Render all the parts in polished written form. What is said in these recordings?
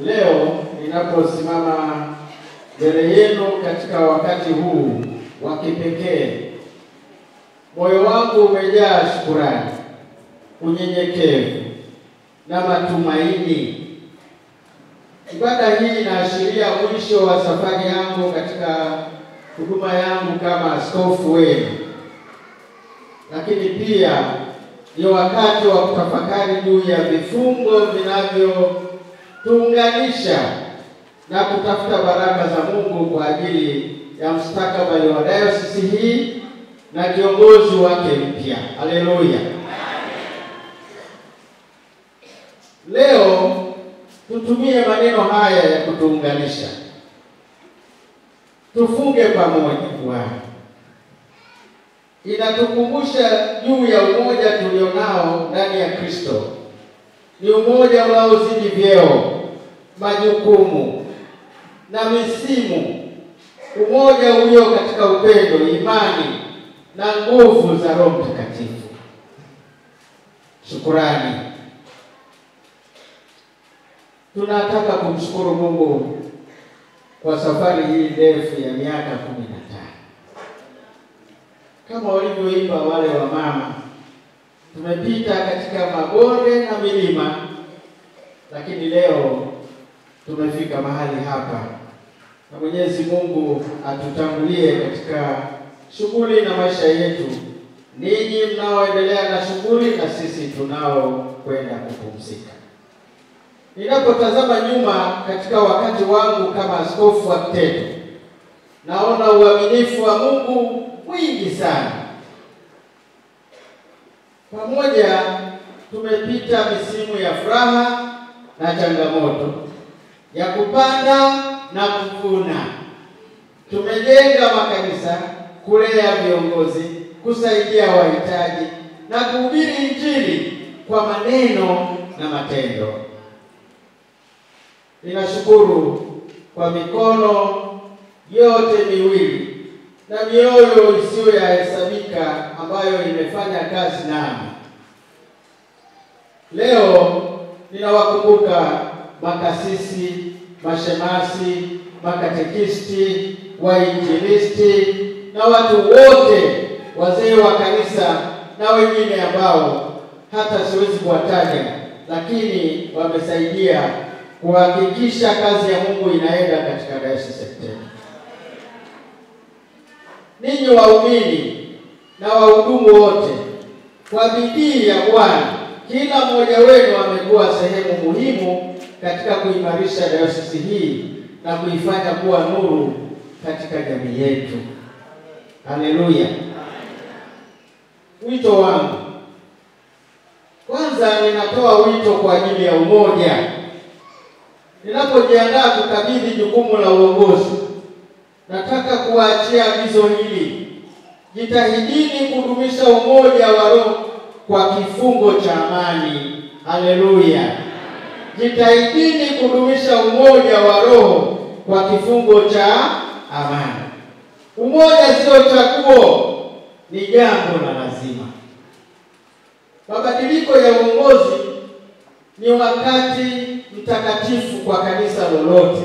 Leo ninaposimama mbele yenu katika wakati huu wa kipekee, moyo wangu umejaa shukrani, unyenyekevu na matumaini. Ibada hii inaashiria mwisho wa safari yangu katika huduma yangu kama askofu wenu, lakini pia ni wakati wa kutafakari juu ya vifungo vinavyotuunganisha na kutafuta baraka za Mungu kwa ajili ya mustakabali wa dayosisi hii na kiongozi wake mpya. Haleluya. Leo tutumie maneno haya ya kutuunganisha. Tufunge pamoja Bwana. Inatukumbusha juu ya umoja tulionao ndani ya Kristo. Ni umoja unaozidi vyeo, majukumu na misimu. Umoja ulio katika upendo, imani na nguvu za Roho Mtakatifu. Shukrani. Tunataka kumshukuru Mungu kwa safari hii ndefu ya miaka 15. Kama walivyoimba wale wa mama, tumepita katika mabonde na milima, lakini leo tumefika mahali hapa. Na Mwenyezi Mungu atutangulie katika shughuli na maisha yetu. Ninyi mnaoendelea na shughuli na sisi tunao kwenda kupumzika. Ninapotazama nyuma katika wakati wangu kama askofu wa Kiteto, naona uaminifu wa Mungu mwingi sana. Pamoja tumepita misimu ya furaha na changamoto, ya kupanda na kuvuna. Tumejenga makanisa, kulea viongozi, kusaidia wahitaji na kuhubiri Injili kwa maneno na matendo. Ninashukuru kwa mikono yote miwili na mioyo isiyohesabika ambayo imefanya kazi nami. Leo ninawakumbuka makasisi, mashemasi, makatekisti, wainjilisti na watu wote, wazee wa kanisa na wengine ambao hata siwezi kuwataja, lakini wamesaidia kuhakikisha kazi ya Mungu inaenda katika dayosisi ya Kiteto. Ninyi waumini na wahudumu wote, kwa bidii ya Bwana, kila mmoja wenu amekuwa sehemu muhimu katika kuimarisha dayosisi hii na kuifanya kuwa nuru katika jamii yetu. Haleluya. Wito wangu. Kwanza ninatoa wito kwa ajili ya umoja. Ninapojiandaa kukabidhi jukumu la uongozi, nataka kuachia agizo hili: jitahidini kudumisha umoja wa roho kwa kifungo cha amani. Haleluya. Jitahidini kudumisha umoja wa roho kwa kifungo cha amani. Umoja sio chaguo, ni jambo la lazima. Mabadiliko ya uongozi ni wakati mtakatifu kwa kanisa lolote.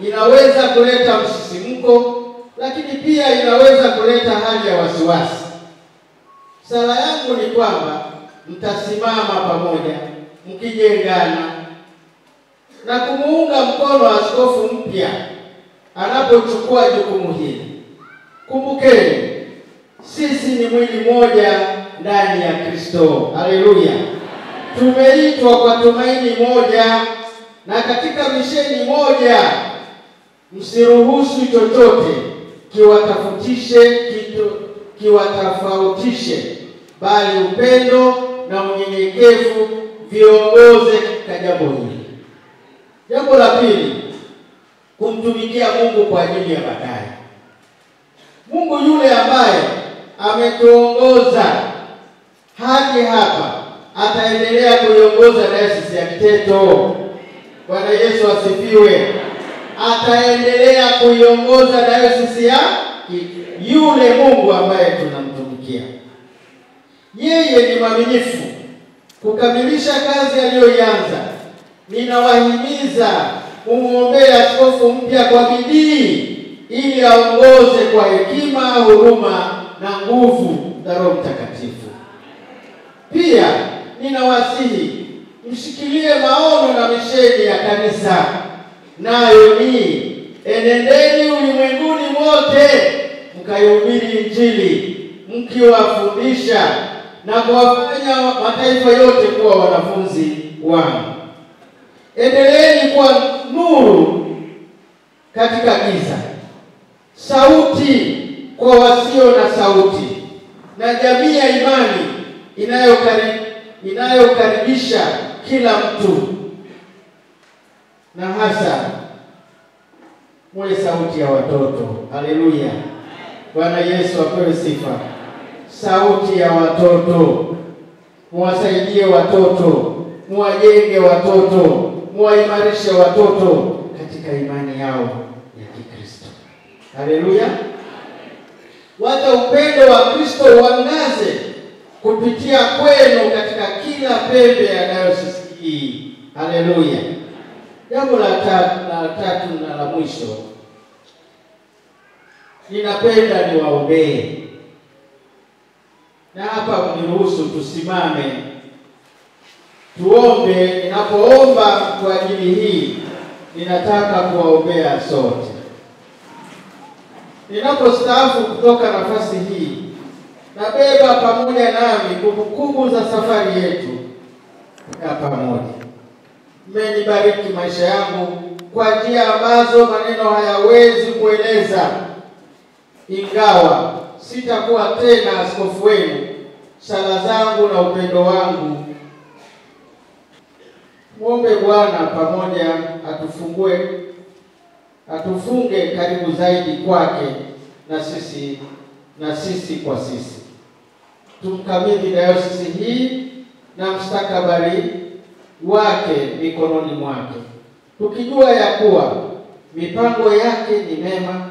Inaweza kuleta msisimko, lakini pia inaweza kuleta hali ya wasiwasi. Sala yangu ni kwamba mtasimama pamoja, mkijengana na kumuunga mkono askofu mpya anapochukua jukumu hili. Kumbukeni, sisi ni mwili mmoja ndani ya Kristo. Haleluya. Tumeitwa kwa tumaini moja na katika misheni moja. Msiruhusu chochote kiwatofautishe, bali upendo na unyenyekevu viongoze katika jambo hili. Jambo la pili, kumtumikia Mungu kwa ajili ya baadaye. Mungu yule ambaye ametuongoza hadi hapa ataendelea kuiongoza dayosisi ya Kiteto. Bwana Yesu asifiwe. Ataendelea kuiongoza dayosisi ya yule Mungu ambaye tunamtumikia. Yeye ni mwaminifu kukamilisha kazi aliyoianza ninawahimiza kumwombea askofu mpya kwa bidii ili aongoze kwa hekima, huruma na nguvu za Roho Mtakatifu. Pia ninawasihi mshikilie maono na misheni ya kanisa, nayo ni enendeni ulimwenguni mote mkaihubiri Injili, mkiwafundisha na kuwafanya mataifa yote kuwa wanafunzi wangu. Endeleeni kuwa nuru katika giza, sauti kwa wasio na sauti, na jamii ya imani inayokaribisha kila mtu, na hasa muwe sauti ya watoto. Haleluya! Bwana Yesu apewe sifa. Sauti ya watoto, muwasaidie watoto, muwajenge watoto, muwaimarishe watoto katika imani yao ya Kikristo. Haleluya! Wacha upendo wa Kristo uangaze kupitia kwenu katika kila pembe ya dayosisi hii. Haleluya! Jambo la tatu na la mwisho, ninapenda niwaombee. Na hapa mniruhusu tusimame tuombe. Ninapoomba kwa ajili hii, ninataka kuwaombea sote. Ninapostaafu kutoka nafasi hii, nabeba pamoja nami kumbukumbu za safari yetu ya pamoja. Mmenibariki maisha yangu kwa njia ambazo maneno hayawezi kueleza. Ingawa sitakuwa tena askofu wenu, sala zangu na upendo wangu, muombe Bwana pamoja atufunge karibu zaidi kwake na sisi kwa sisi. Tumkabidhi dayosisi hii na mustakabali wake mikononi mwake, tukijua ya kuwa mipango yake ni mema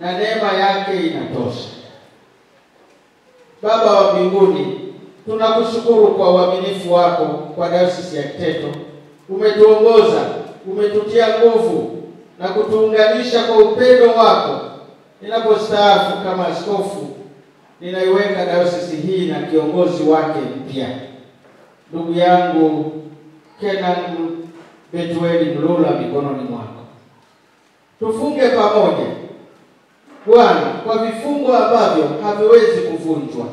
na neema yake inatosha. Baba wa mbinguni, tunakushukuru kwa uaminifu wako kwa dayosisi ya Kiteto. Umetuongoza, umetutia nguvu na kutuunganisha kwa upendo wako. Ninapostaafu kama askofu, ninaiweka dayosisi hii na kiongozi wake mpya, ndugu yangu Kenan Betueli Mlula, mikononi mwako. Tufunge pamoja Bwana kwa vifungo ambavyo haviwezi kuvunjwa.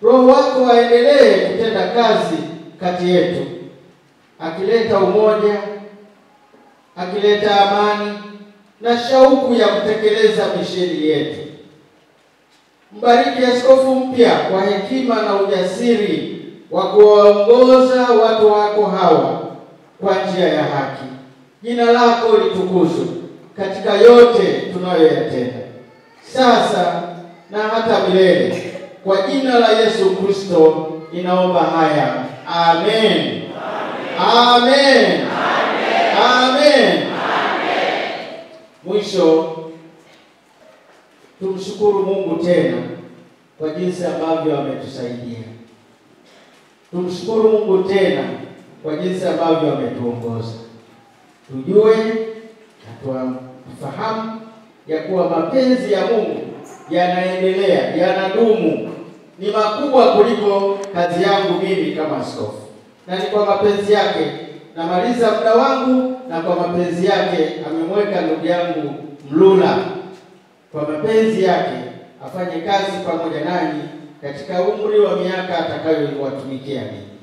Roho wako aendelee kutenda kazi kati yetu, akileta umoja, akileta amani na shauku ya kutekeleza misheni yetu. Mbariki askofu mpya kwa hekima na ujasiri wa kuwaongoza watu wako hawa kwa njia ya haki. Jina lako litukuzwe katika yote tunayoyatenda sasa na hata milele. Kwa jina la Yesu Kristo ninaomba haya. Amen. Amen. Amen. Mwisho, tumshukuru Mungu tena kwa jinsi ambavyo ametusaidia. Tumshukuru Mungu tena kwa jinsi ambavyo ametuongoza. Tujue na tufahamu ya kuwa mapenzi ya Mungu yanaendelea, yanadumu, ni makubwa kuliko kazi yangu mimi kama askofu. Na ni kwa mapenzi yake namaliza muda wangu, na kwa mapenzi yake amemweka ndugu yangu Mlula, kwa mapenzi yake afanye kazi pamoja nanyi katika umri wa miaka atakayowatumikia mimi.